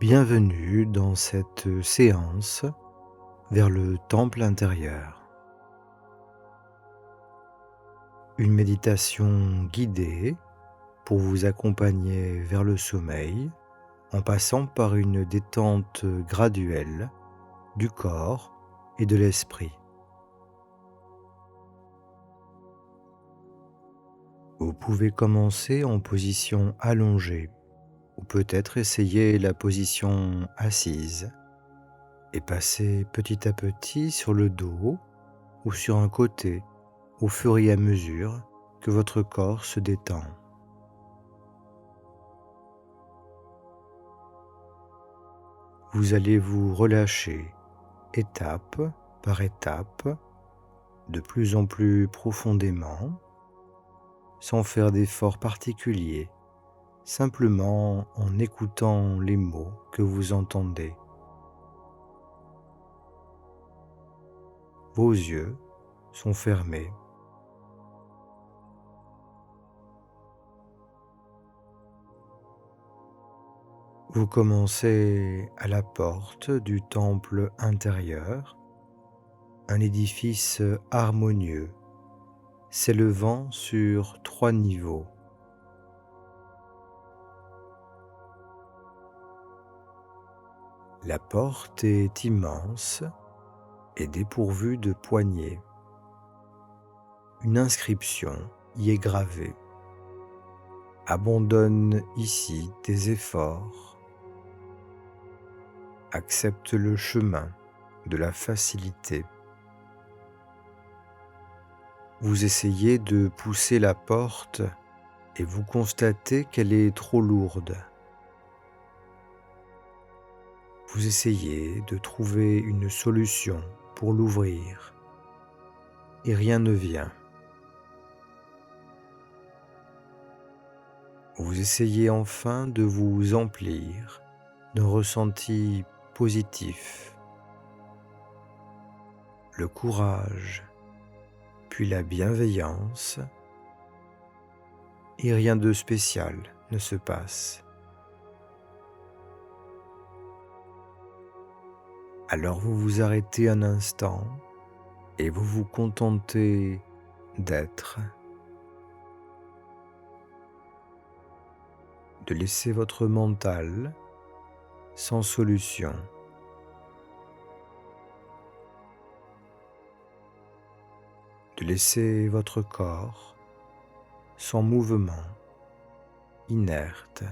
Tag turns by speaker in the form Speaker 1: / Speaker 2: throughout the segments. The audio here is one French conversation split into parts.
Speaker 1: Bienvenue dans cette séance vers le temple intérieur. Une méditation guidée pour vous accompagner vers le sommeil en passant par une détente graduelle du corps et de l'esprit. Vous pouvez commencer en position allongée ou peut-être essayer la position assise et passer petit à petit sur le dos ou sur un côté au fur et à mesure que votre corps se détend. Vous allez vous relâcher étape par étape, de plus en plus profondément, sans faire d'efforts particuliers, simplement en écoutant les mots que vous entendez. Vos yeux sont fermés. Vous commencez à la porte du temple intérieur, un édifice harmonieux, s'élevant sur 3 niveaux. La porte est immense et dépourvue de poignées. Une inscription y est gravée. Abandonne ici tes efforts. Accepte le chemin de la facilité. Vous essayez de pousser la porte et vous constatez qu'elle est trop lourde. Vous essayez de trouver une solution pour l'ouvrir et rien ne vient. Vous essayez enfin de vous emplir d'un ressenti positif, le courage, puis la bienveillance, et rien de spécial ne se passe. Alors vous vous arrêtez un instant et vous vous contentez d'être, de laisser votre mental sans solution, de laisser votre corps sans mouvement, inerte.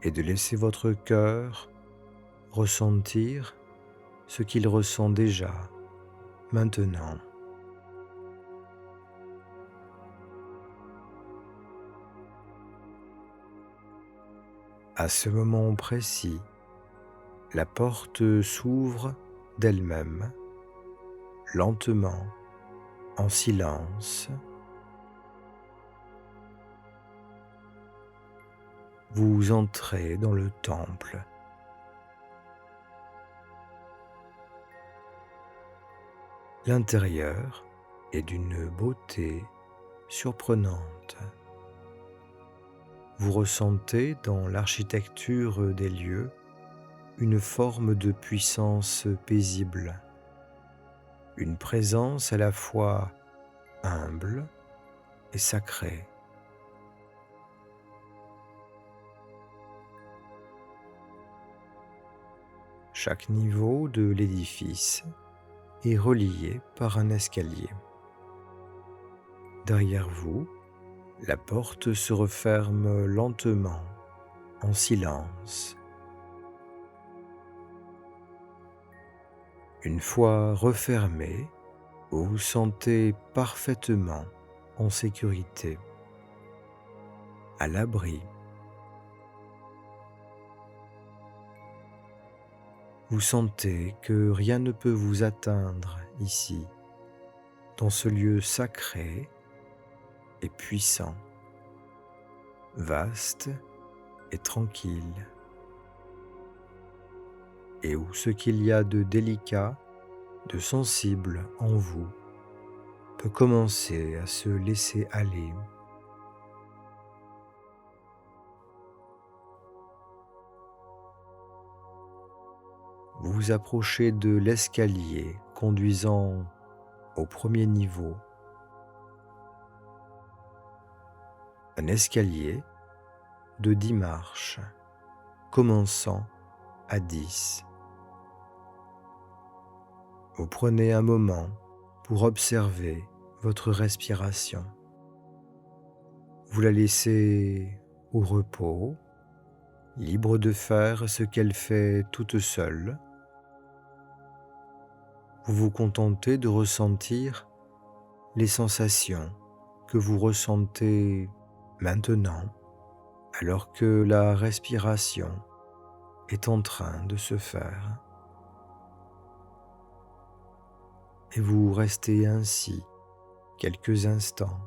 Speaker 1: Et de laisser votre cœur ressentir ce qu'il ressent déjà, maintenant. À ce moment précis, la porte s'ouvre d'elle-même, lentement, en silence. Vous entrez dans le temple. L'intérieur est d'une beauté surprenante. Vous ressentez dans l'architecture des lieux une forme de puissance paisible, une présence à la fois humble et sacrée. Chaque niveau de l'édifice est relié par un escalier. Derrière vous, la porte se referme lentement, en silence. Une fois refermée, vous vous sentez parfaitement en sécurité, à l'abri. Vous sentez que rien ne peut vous atteindre ici, dans ce lieu sacré et puissant, vaste et tranquille, et où ce qu'il y a de délicat, de sensible en vous peut commencer à se laisser aller. Vous vous approchez de l'escalier conduisant au premier niveau. Un escalier de 10 marches, commençant à 10. Vous prenez un moment pour observer votre respiration. Vous la laissez au repos, libre de faire ce qu'elle fait toute seule. Vous vous contentez de ressentir les sensations que vous ressentez maintenant, alors que la respiration est en train de se faire. Et vous restez ainsi quelques instants.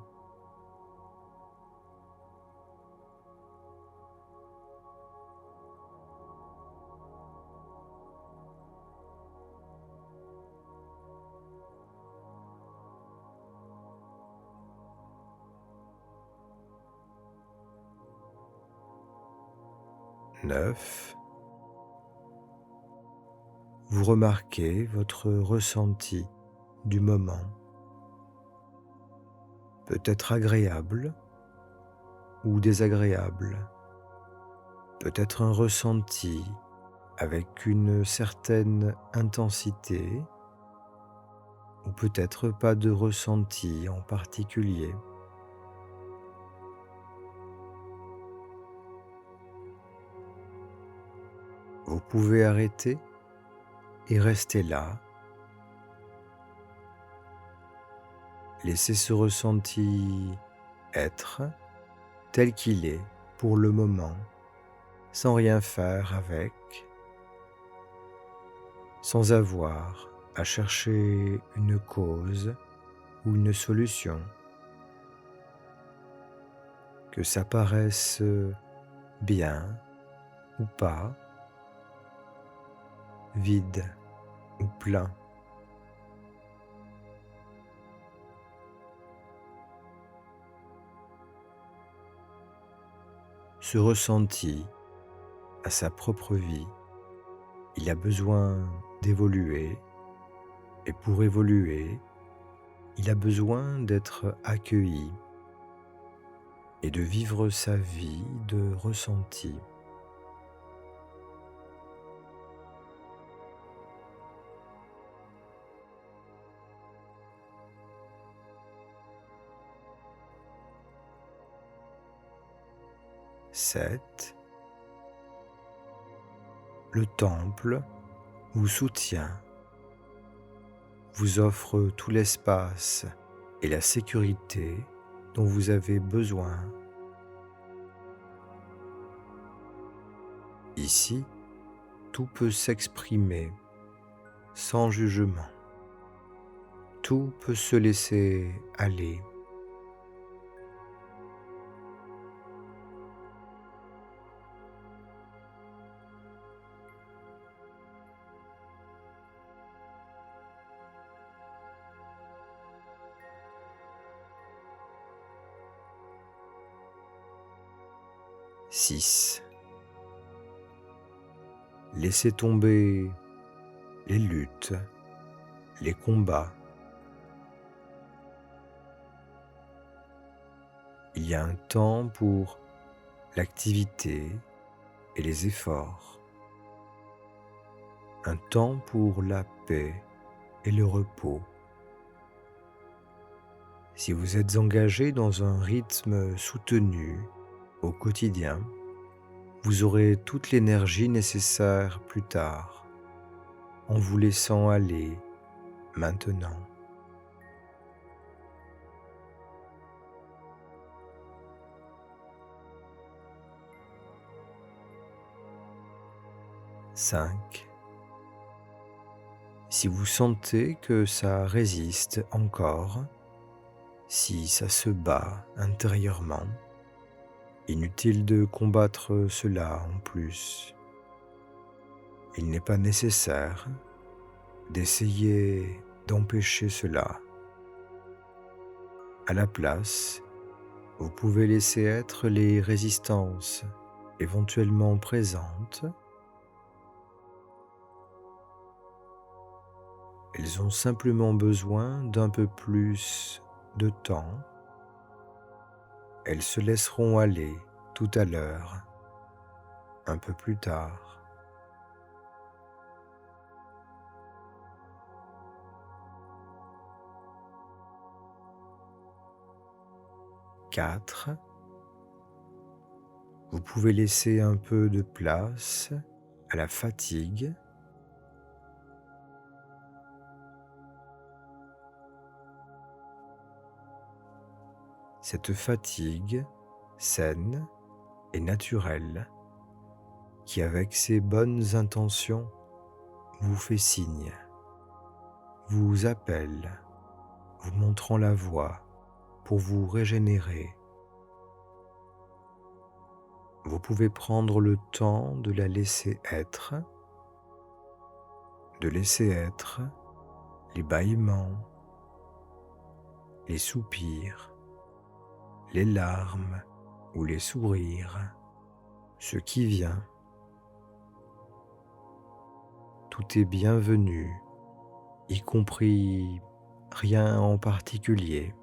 Speaker 1: Neuf. Vous remarquez votre ressenti du moment. Peut-être agréable ou désagréable. Peut-être un ressenti avec une certaine intensité ou peut-être pas de ressenti en particulier. Vous pouvez arrêter et rester là. Laissez ce ressenti être tel qu'il est pour le moment, sans rien faire avec, sans avoir à chercher une cause ou une solution. Que ça paraisse bien ou pas, vide ou plein. Ce ressenti a sa propre vie. Il a besoin d'évoluer et pour évoluer, il a besoin d'être accueilli et de vivre sa vie de ressenti. Sept. Le temple vous soutient, vous offre tout l'espace et la sécurité dont vous avez besoin. Ici, tout peut s'exprimer sans jugement. Tout peut se laisser aller. Six. Laissez tomber les luttes, les combats. Il y a un temps pour l'activité et les efforts. Un temps pour la paix et le repos. Si vous êtes engagé dans un rythme soutenu au quotidien, vous aurez toute l'énergie nécessaire plus tard, en vous laissant aller maintenant. Cinq. Si vous sentez que ça résiste encore, si ça se bat intérieurement, inutile de combattre cela en plus. Il n'est pas nécessaire d'essayer d'empêcher cela. À la place, vous pouvez laisser être les résistances éventuellement présentes Elles ont simplement besoin d'un peu plus de temps. Elles se laisseront aller tout à l'heure, un peu plus tard. 4. Vous pouvez laisser un peu de place à la fatigue. Cette fatigue saine et naturelle qui, avec ses bonnes intentions, vous fait signe, vous appelle, vous montrant la voie pour vous régénérer. Vous pouvez prendre le temps de la laisser être, de laisser être les bâillements, les soupirs, les larmes ou les sourires, ce qui vient. Tout est bienvenu, y compris rien en particulier.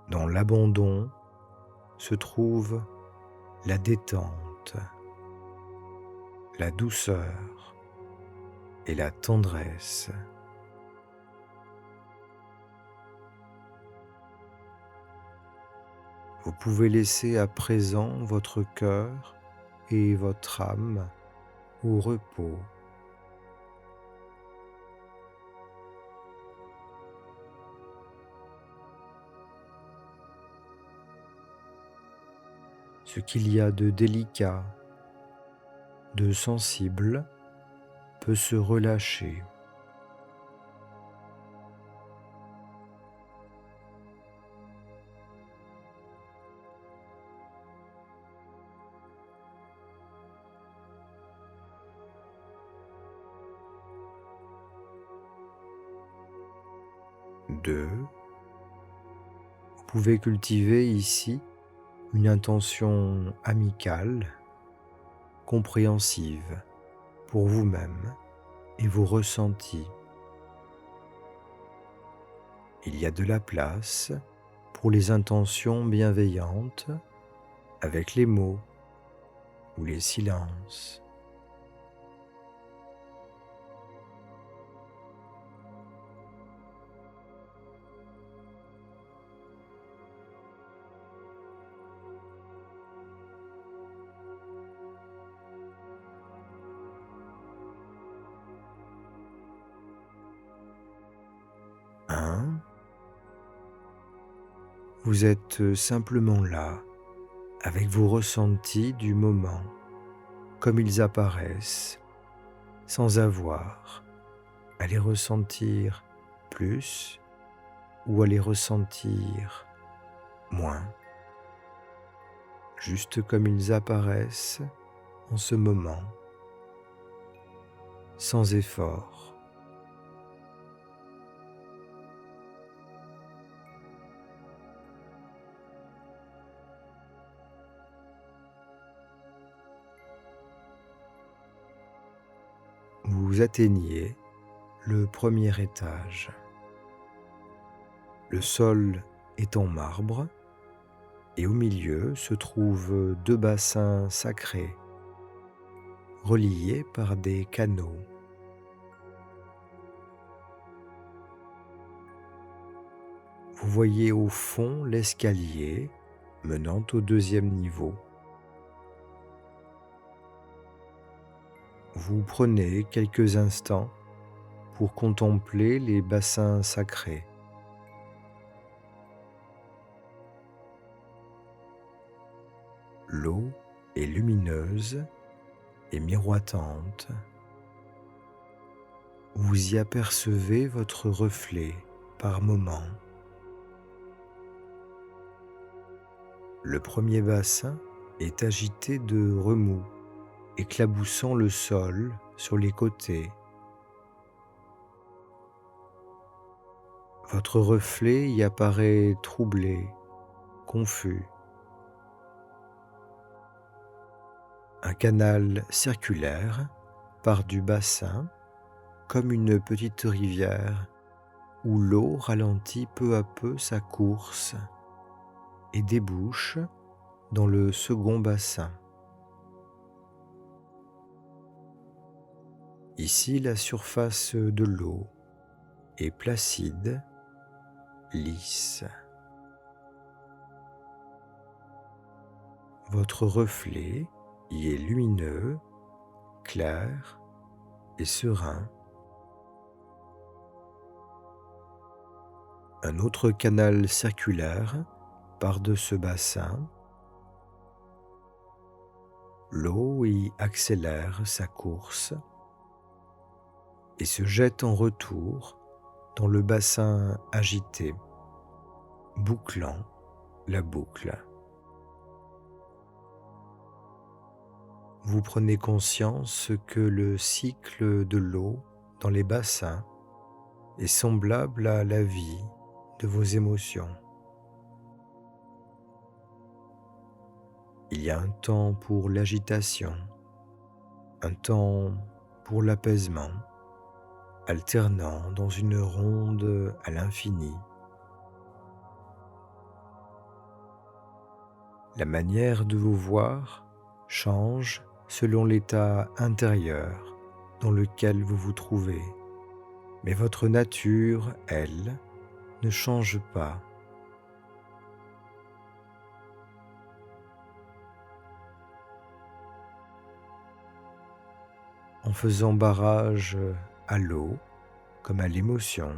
Speaker 1: Dans l'abandon se trouve la détente, la douceur et la tendresse. Vous pouvez laisser à présent votre cœur et votre âme au repos. Ce qu'il y a de délicat, de sensible, peut se relâcher. Vous pouvez cultiver ici une intention amicale, compréhensive pour vous-même et vos ressentis. Il y a de la place pour les intentions bienveillantes avec les mots ou les silences. Vous êtes simplement là, avec vos ressentis du moment, comme ils apparaissent, sans avoir à les ressentir plus ou à les ressentir moins, juste comme ils apparaissent en ce moment, sans effort. Vous atteignez le premier étage. Le sol est en marbre et au milieu se trouvent 2 bassins sacrés, reliés par des canaux. Vous voyez au fond l'escalier menant au 2e niveau. Vous prenez quelques instants pour contempler les bassins sacrés. L'eau est lumineuse et miroitante. Vous y apercevez votre reflet par moments. Le premier bassin est agité de remous, éclaboussant le sol sur les côtés. Votre reflet y apparaît troublé, confus. Un canal circulaire part du bassin comme une petite rivière où l'eau ralentit peu à peu sa course et débouche dans le second bassin. Ici, la surface de l'eau est placide, lisse. Votre reflet y est lumineux, clair et serein. Un autre canal circulaire part de ce bassin. L'eau y accélère sa course et se jette en retour dans le bassin agité, bouclant la boucle. Vous prenez conscience que le cycle de l'eau dans les bassins est semblable à la vie de vos émotions. Il y a un temps pour l'agitation, un temps pour l'apaisement, alternant dans une ronde à l'infini. La manière de vous voir change selon l'état intérieur dans lequel vous vous trouvez, mais votre nature, elle, ne change pas. En faisant barrage à l'eau, comme à l'émotion,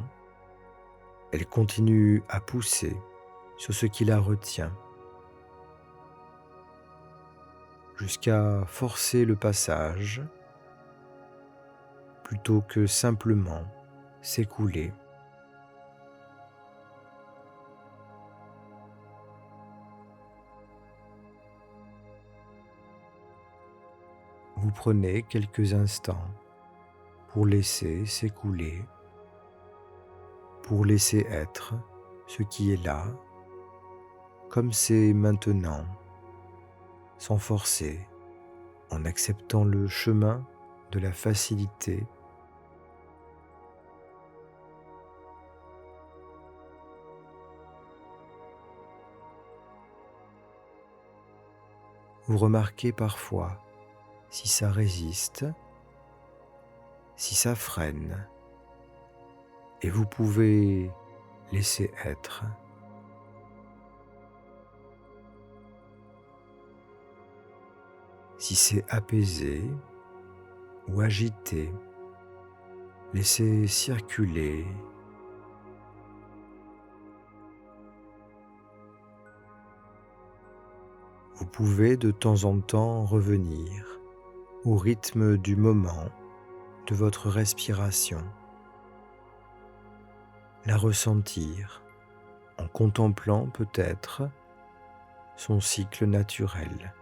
Speaker 1: elle continue à pousser sur ce qui la retient, jusqu'à forcer le passage, plutôt que simplement s'écouler. Vous prenez quelques instants pour laisser s'écouler, pour laisser être ce qui est là, comme c'est maintenant, sans forcer, en acceptant le chemin de la facilité. Vous remarquez parfois si ça résiste, si ça freine, et vous pouvez laisser être. Si c'est apaisé ou agité, laissez circuler. Vous pouvez de temps en temps revenir au rythme du moment de votre respiration, la ressentir en contemplant peut-être son cycle naturel.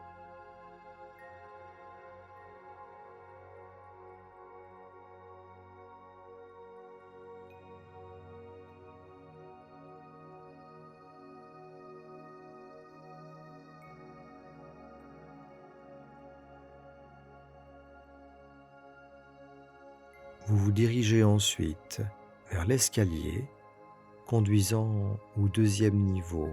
Speaker 1: Vous vous dirigez ensuite vers l'escalier conduisant au deuxième niveau.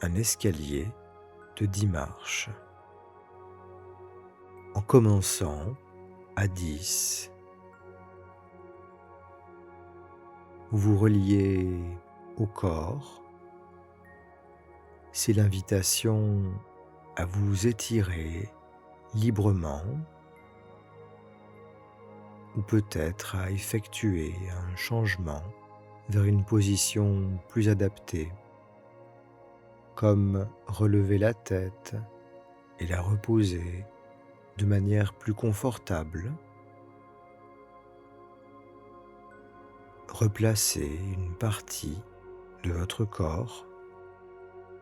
Speaker 1: Un escalier de 10 marches. En commençant à 10, vous vous reliez au corps. C'est l'invitation à vous étirer librement ou peut-être à effectuer un changement vers une position plus adaptée, comme relever la tête et la reposer de manière plus confortable, replacer une partie de votre corps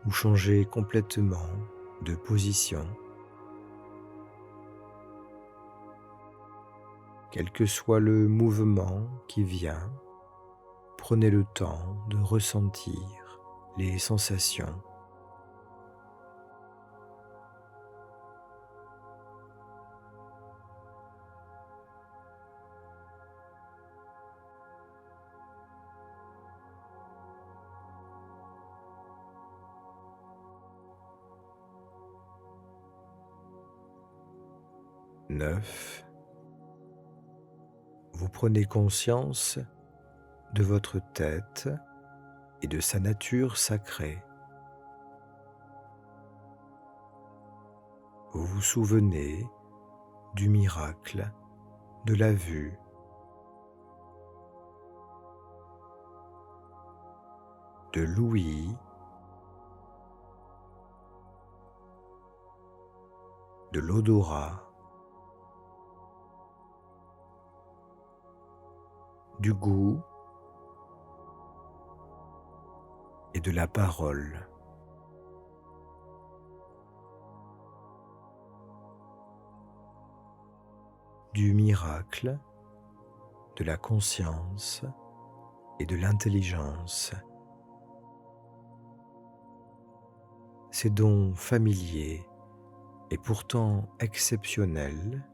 Speaker 1: ou changer complètement de position. Quel que soit le mouvement qui vient, prenez le temps de ressentir les sensations. Neuf. Vous prenez conscience de votre tête et de sa nature sacrée. Vous vous souvenez du miracle de la vue, de l'ouïe, de l'odorat, du goût et de la parole. Du miracle, de la conscience et de l'intelligence. Ces dons familiers et pourtant exceptionnels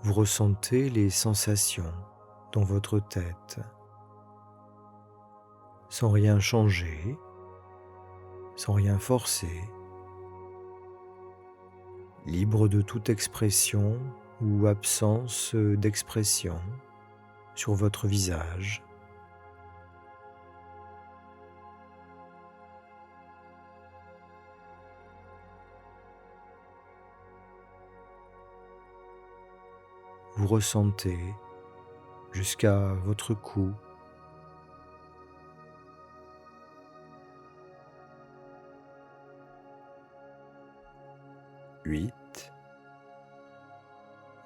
Speaker 1: vous ressentez les sensations dans votre tête, sans rien changer, sans rien forcer, libre de toute expression ou absence d'expression sur votre visage. Vous ressentez jusqu'à votre cou. Huit.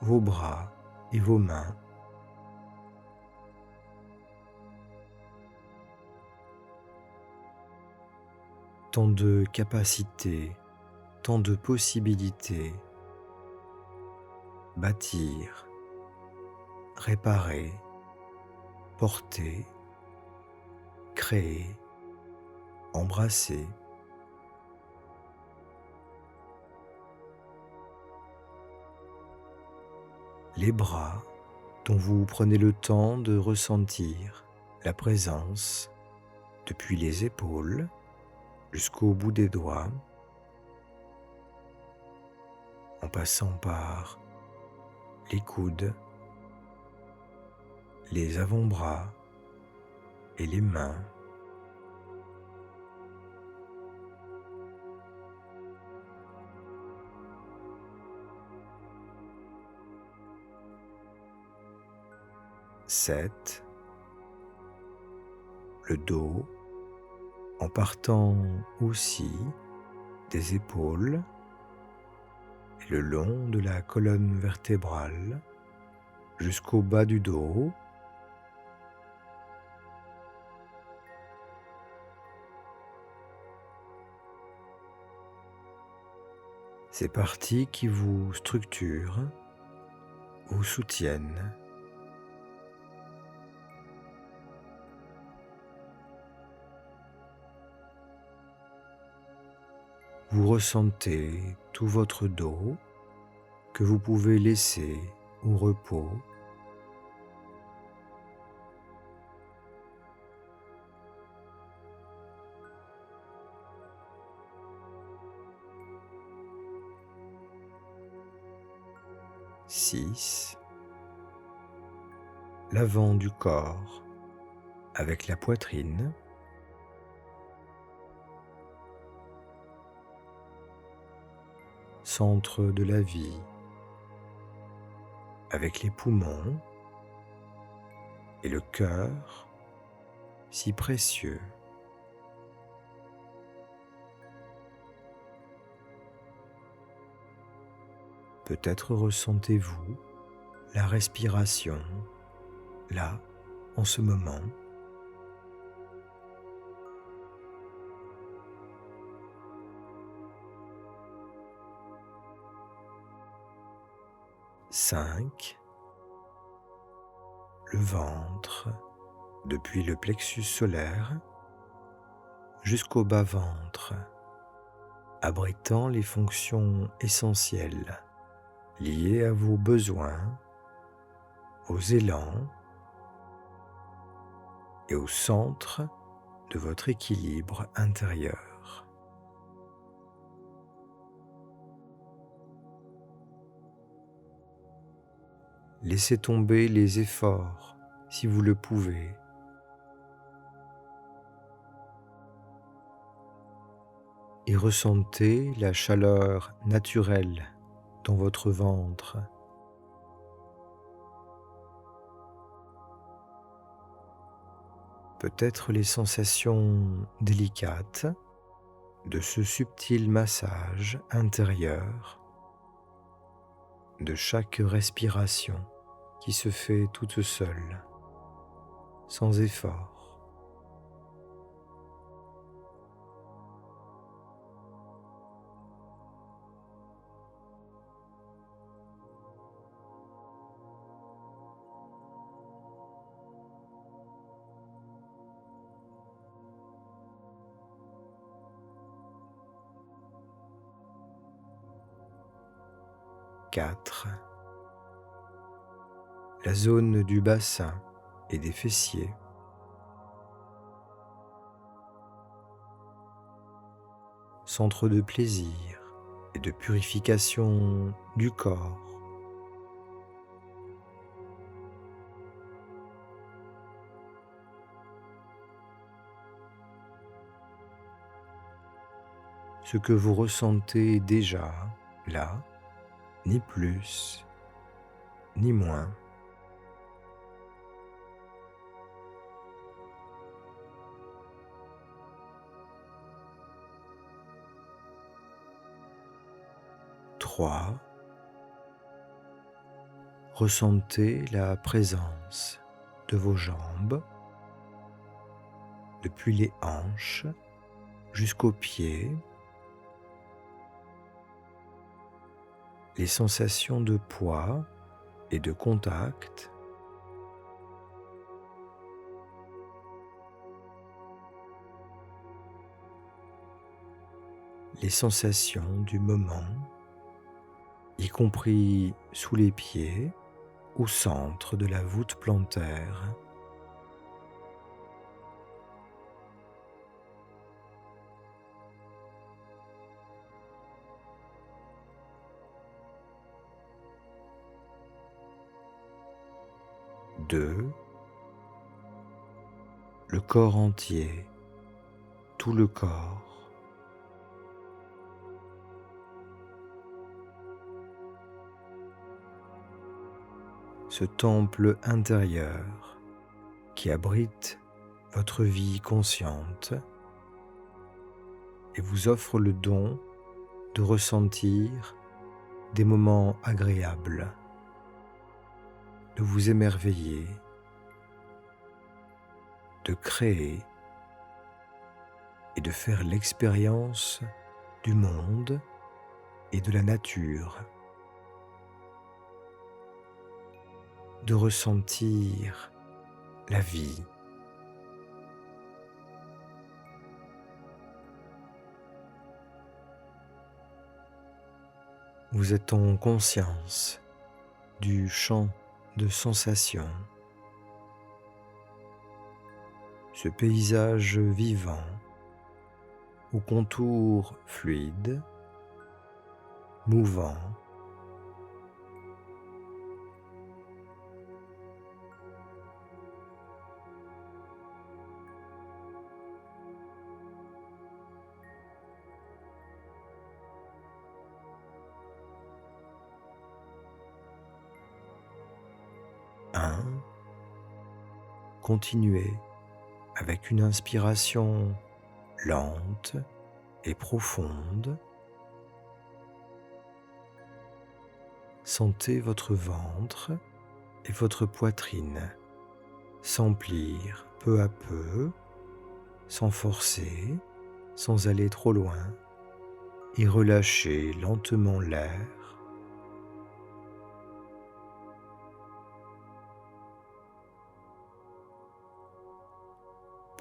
Speaker 1: Vos bras et vos mains. Tant de capacités, tant de possibilités. Bâtir, réparer, porter, créer, embrasser. Les bras dont vous prenez le temps de ressentir la présence depuis les épaules jusqu'au bout des doigts, en passant par les coudes, les avant-bras et les mains. Sept. Le dos, en partant aussi des épaules et le long de la colonne vertébrale jusqu'au bas du dos. Ces parties qui vous structurent, vous soutiennent. Vous ressentez tout votre dos que vous pouvez laisser au repos. Six. L'avant du corps avec la poitrine. Centre de la vie, avec les poumons et le cœur si précieux. Peut-être ressentez-vous la respiration là, en ce moment. 5, le ventre, depuis le plexus solaire jusqu'au bas-ventre, abritant les fonctions essentielles liées à vos besoins, aux élans et au centre de votre équilibre intérieur. Laissez tomber les efforts si vous le pouvez. Et ressentez la chaleur naturelle dans votre ventre. Peut-être les sensations délicates de ce subtil massage intérieur, de chaque respiration qui se fait toute seule, sans effort. 4. La zone du bassin et des fessiers. Centre de plaisir et de purification du corps. Ce que vous ressentez déjà là, ni plus, ni moins. Trois. Ressentez la présence de vos jambes, depuis les hanches jusqu'aux pieds, les sensations de poids et de contact, les sensations du moment, y compris sous les pieds, au centre de la voûte plantaire. Deux, le corps entier, tout le corps. Ce temple intérieur qui abrite votre vie consciente et vous offre le don de ressentir des moments agréables, de vous émerveiller, de créer et de faire l'expérience du monde et de la nature, de ressentir la vie. Vous êtes en conscience du champ de sensations, ce paysage vivant aux contours fluides, mouvants, Continuez avec une inspiration lente et profonde. Sentez votre ventre et votre poitrine s'emplir peu à peu, sans forcer, sans aller trop loin, et relâchez lentement l'air.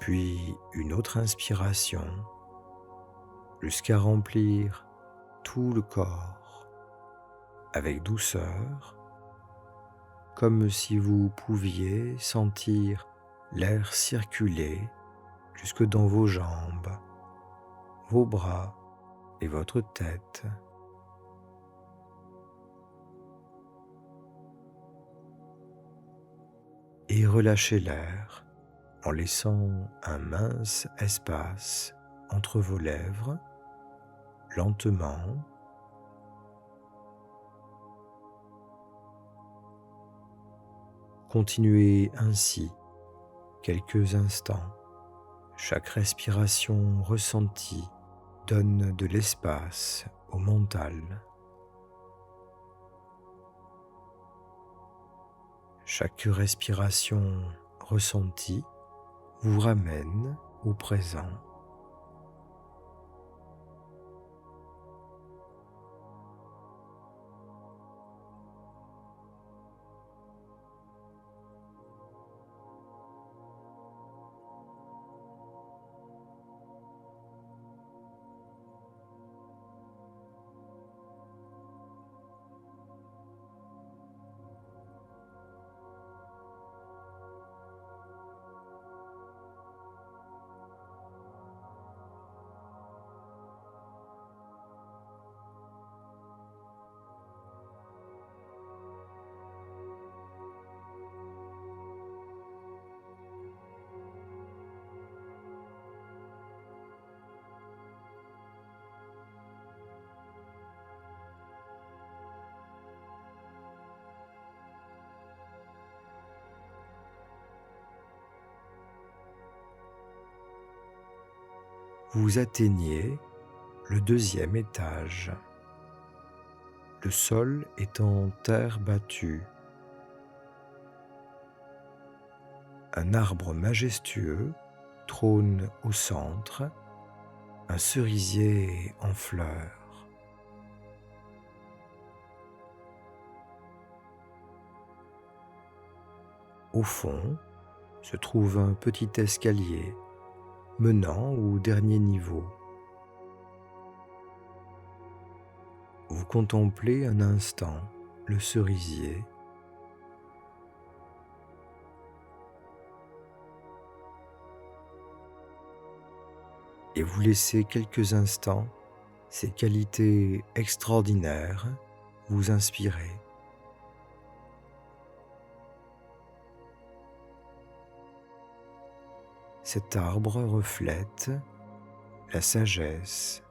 Speaker 1: puis une autre inspiration jusqu'à remplir tout le corps avec douceur, comme si vous pouviez sentir l'air circuler jusque dans vos jambes, vos bras et votre tête. Et relâchez l'air en laissant un mince espace entre vos lèvres, lentement. Continuez ainsi quelques instants. Chaque respiration ressentie donne de l'espace au mental. Chaque respiration ressentie vous ramène au présent. Vous atteignez le deuxième étage. Le sol est en terre battue. Un arbre majestueux trône au centre, un cerisier en fleurs. Au fond se trouve un petit escalier menant au dernier niveau. Vous contemplez un instant le cerisier. Et vous laissez quelques instants ces qualités extraordinaires vous inspirer. Cet arbre reflète la sagesse,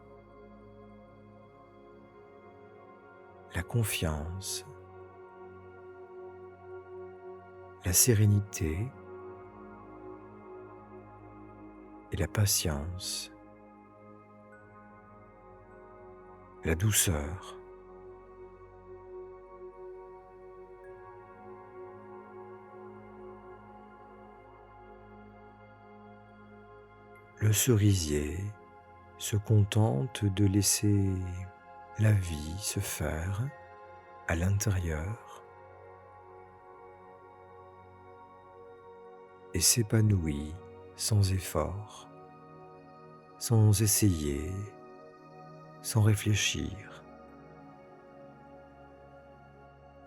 Speaker 1: la confiance, la sérénité et la patience, la douceur. Le cerisier se contente de laisser la vie se faire à l'intérieur et s'épanouit sans effort, sans essayer, sans réfléchir,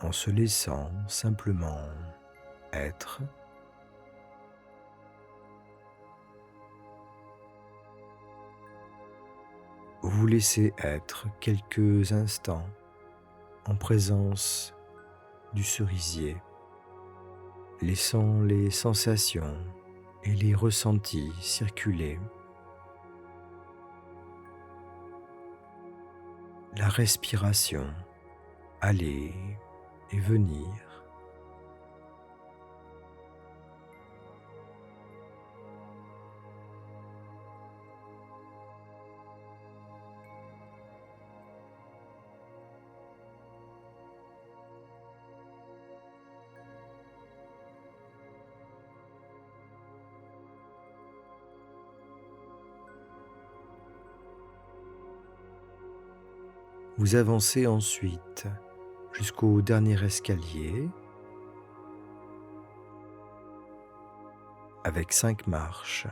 Speaker 1: en se laissant simplement être. Vous laissez être quelques instants en présence du cerisier, laissant les sensations et les ressentis circuler. La respiration aller et venir. Vous avancez ensuite jusqu'au dernier escalier avec 5 marches.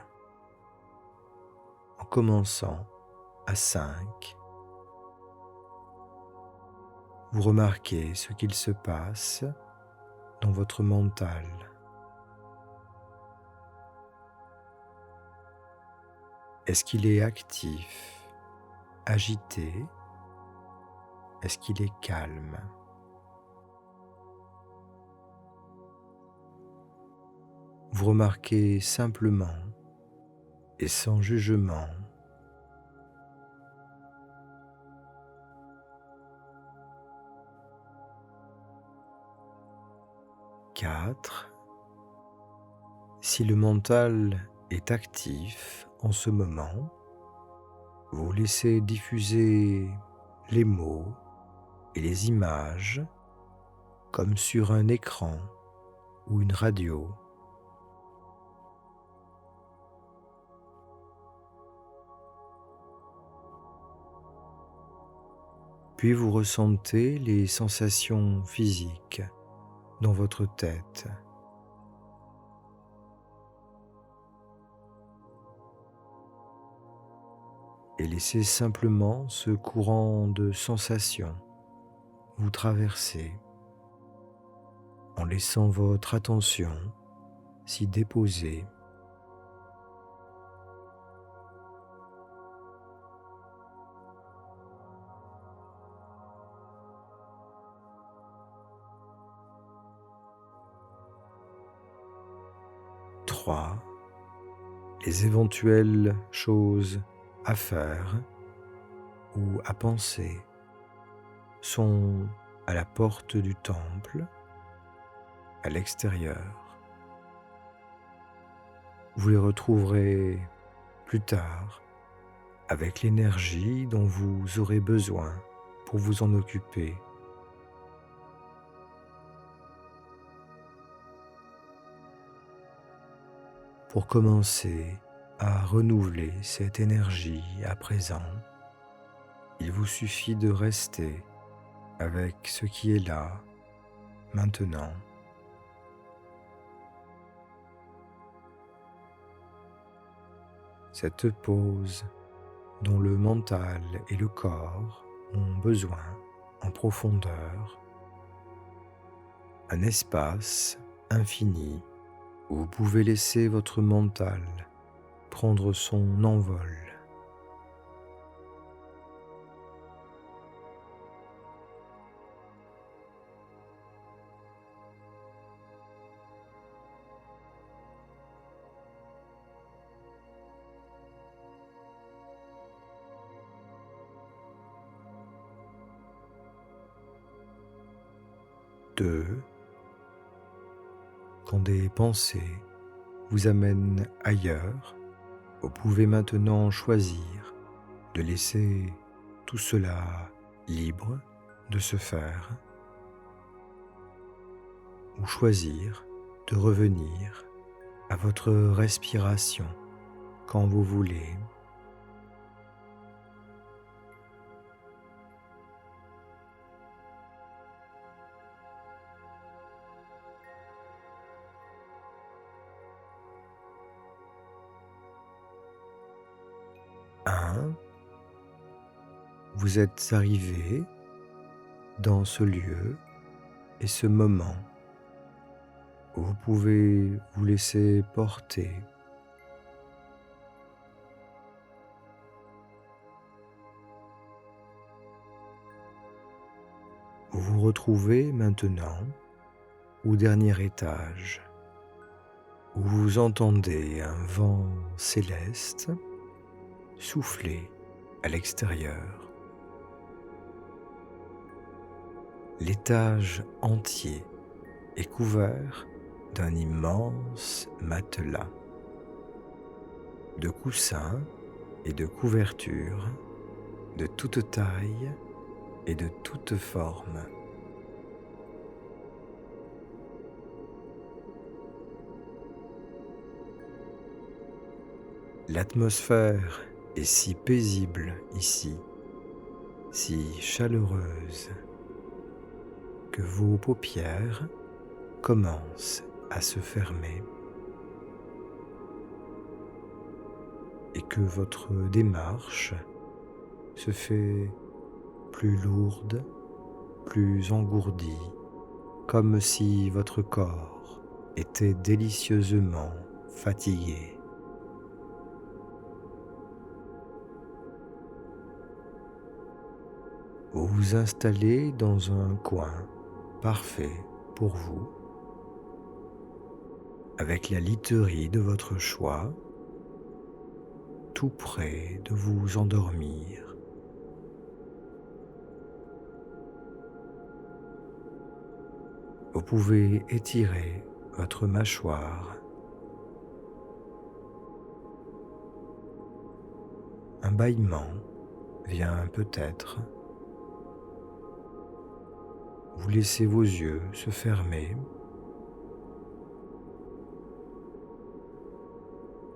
Speaker 1: commençant à 5. Vous remarquez ce qu'il se passe dans votre mental. Est-ce qu'il est actif, agité? Est-ce qu'il est calme? Vous remarquez simplement et sans jugement. Quatre. Si le mental est actif en ce moment, vous laissez diffuser les mots et les images comme sur un écran ou une radio. Puis vous ressentez les sensations physiques dans votre tête. Et laissez simplement ce courant de sensations vous traverser en laissant votre attention s'y déposer. Trois. Les éventuelles choses à faire ou à penser sont à la porte du temple, à l'extérieur. Vous les retrouverez plus tard avec l'énergie dont vous aurez besoin pour vous en occuper. Pour commencer à renouveler cette énergie à présent, il vous suffit de rester avec ce qui est là, maintenant. Cette pause dont le mental et le corps ont besoin en profondeur, un espace infini où vous pouvez laisser votre mental prendre son envol. Deux. Quand des pensées vous amènent ailleurs, vous pouvez maintenant choisir de laisser tout cela libre de se faire ou choisir de revenir à votre respiration quand vous voulez. Un. Vous êtes arrivé dans ce lieu et ce moment où vous pouvez vous laisser porter. Vous vous retrouvez maintenant au dernier étage où vous entendez un vent céleste souffler à l'extérieur. L'étage entier est couvert d'un immense matelas, de coussins et de couvertures de toute taille et de toute forme. L'atmosphère est si paisible ici, si chaleureuse, que vos paupières commencent à se fermer. et que votre démarche se fait plus lourde, plus engourdie, comme si votre corps était délicieusement fatigué. Vous vous installez dans un coin parfait pour vous, avec la literie de votre choix, tout près de vous endormir. Vous pouvez étirer votre mâchoire. Un bâillement vient peut-être. Vous laissez vos yeux se fermer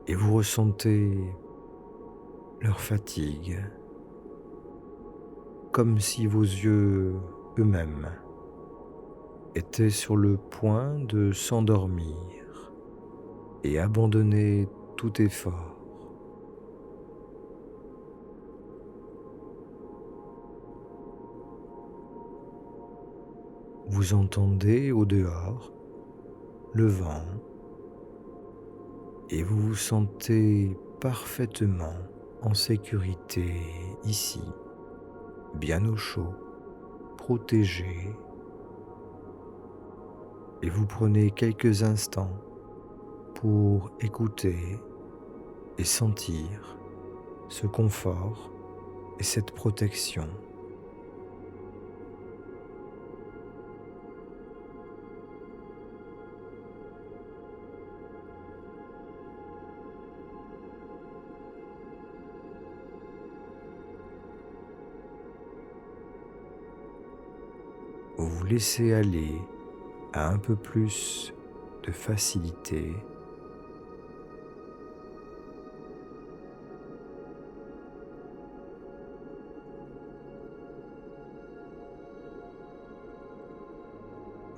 Speaker 1: et vous ressentez leur fatigue, comme si vos yeux eux-mêmes étaient sur le point de s'endormir et abandonner tout effort. Vous entendez au dehors le vent et vous vous sentez parfaitement en sécurité ici, bien au chaud, protégé. Et vous prenez quelques instants pour écouter et sentir ce confort et cette protection. Vous vous laissez aller à un peu plus de facilité.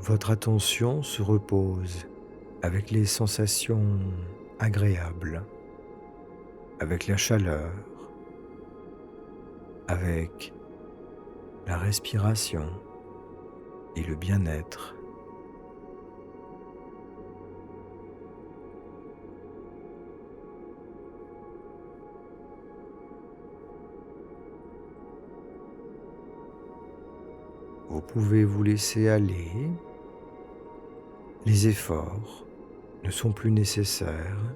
Speaker 1: Votre attention se repose avec les sensations agréables, avec la chaleur, avec la respiration et le bien-être. Vous pouvez vous laisser aller. Les efforts ne sont plus nécessaires.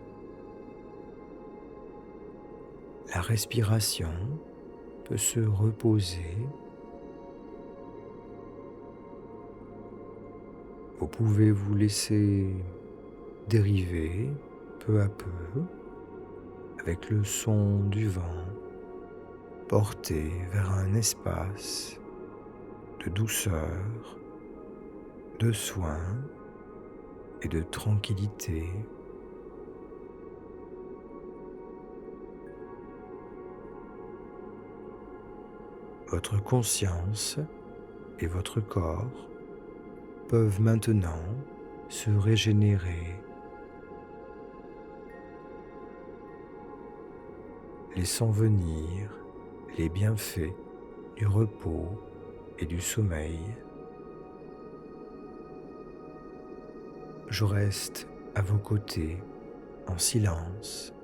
Speaker 1: La respiration peut se reposer. Vous pouvez vous laisser dériver peu à peu avec le son du vent porté vers un espace de douceur, de soin et de tranquillité. Votre conscience et votre corps peuvent maintenant se régénérer, laissant venir les bienfaits du repos et du sommeil. Je reste à vos côtés en silence.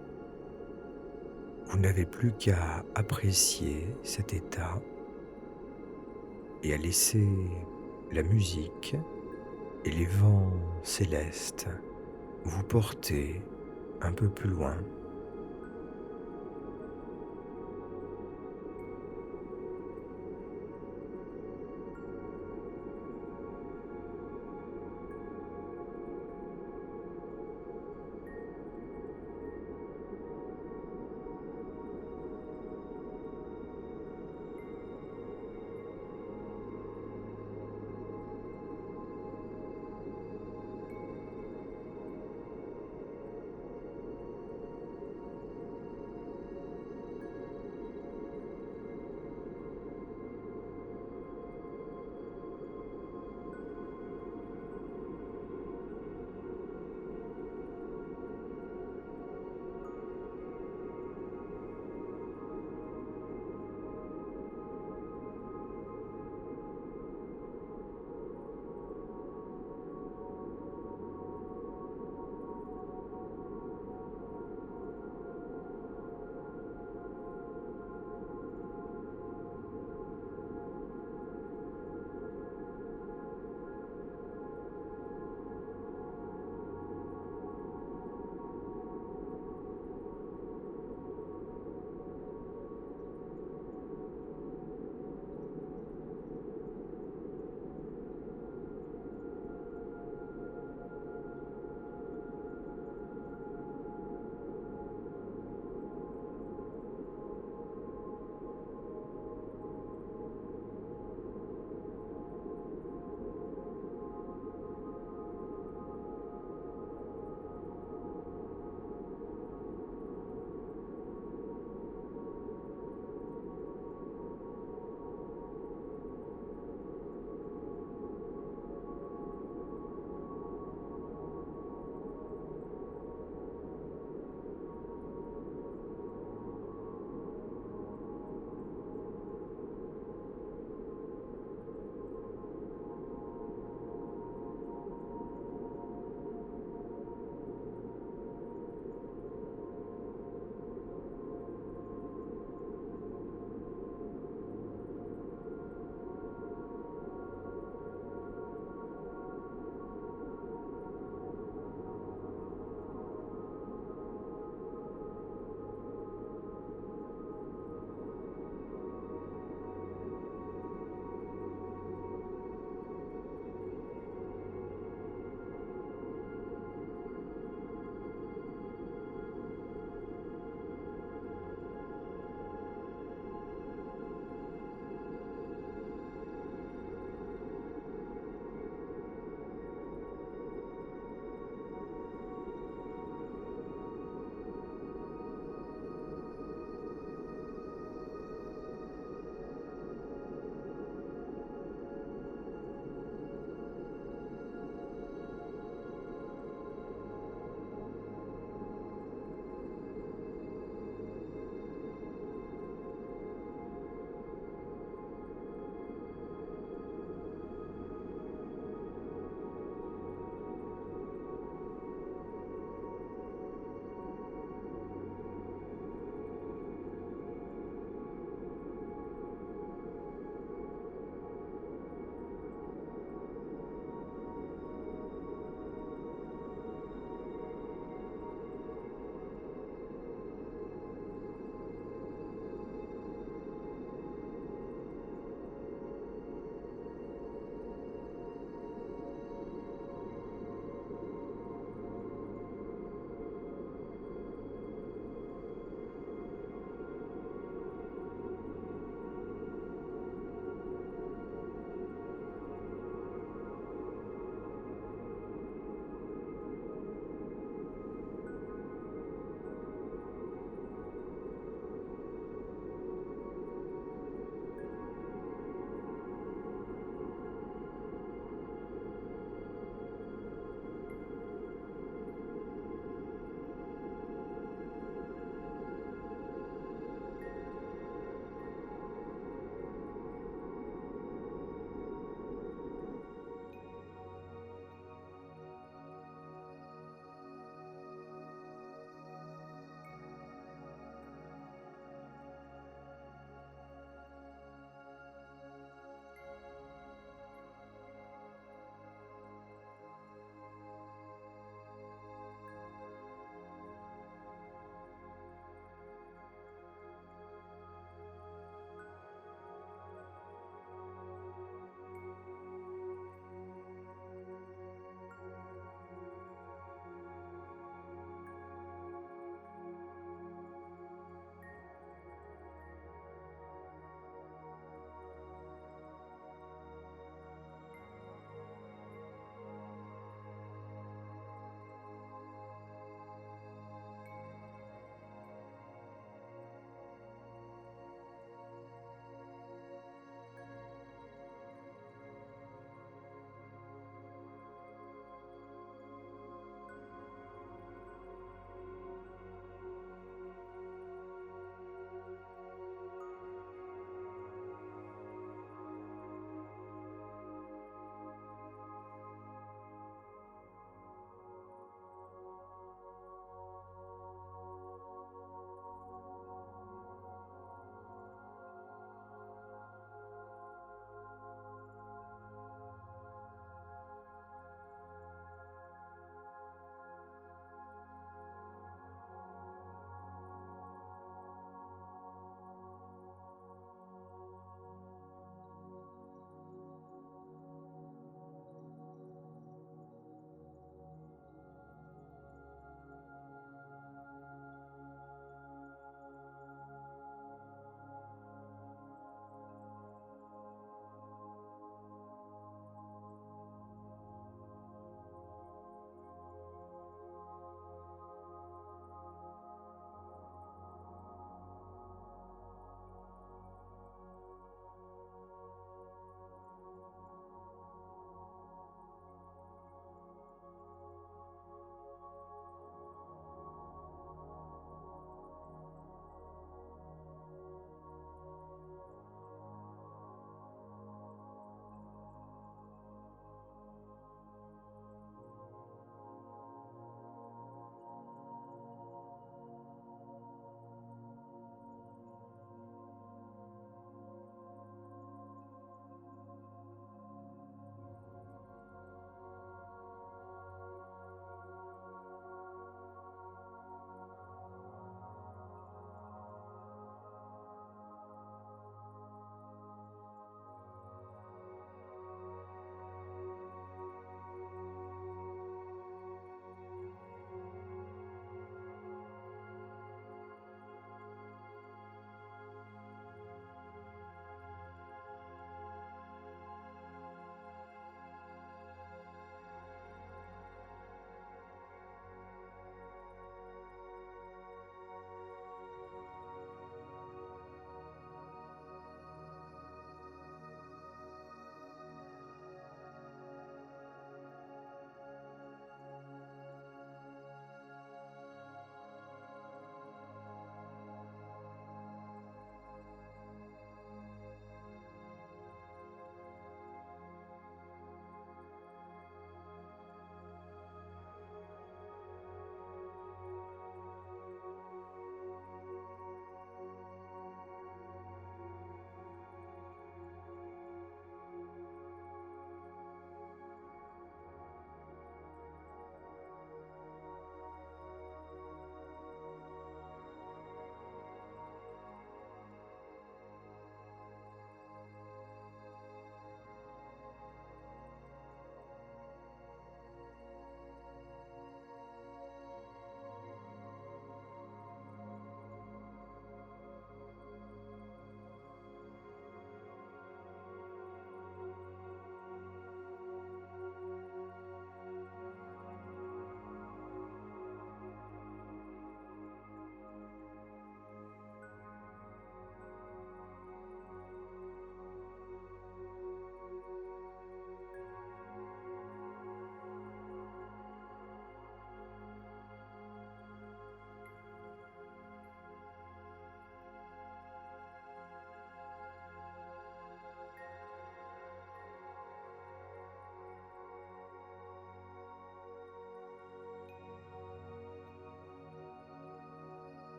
Speaker 1: Vous n'avez plus qu'à apprécier cet état et à laisser la musique et les vents célestes vous porter un peu plus loin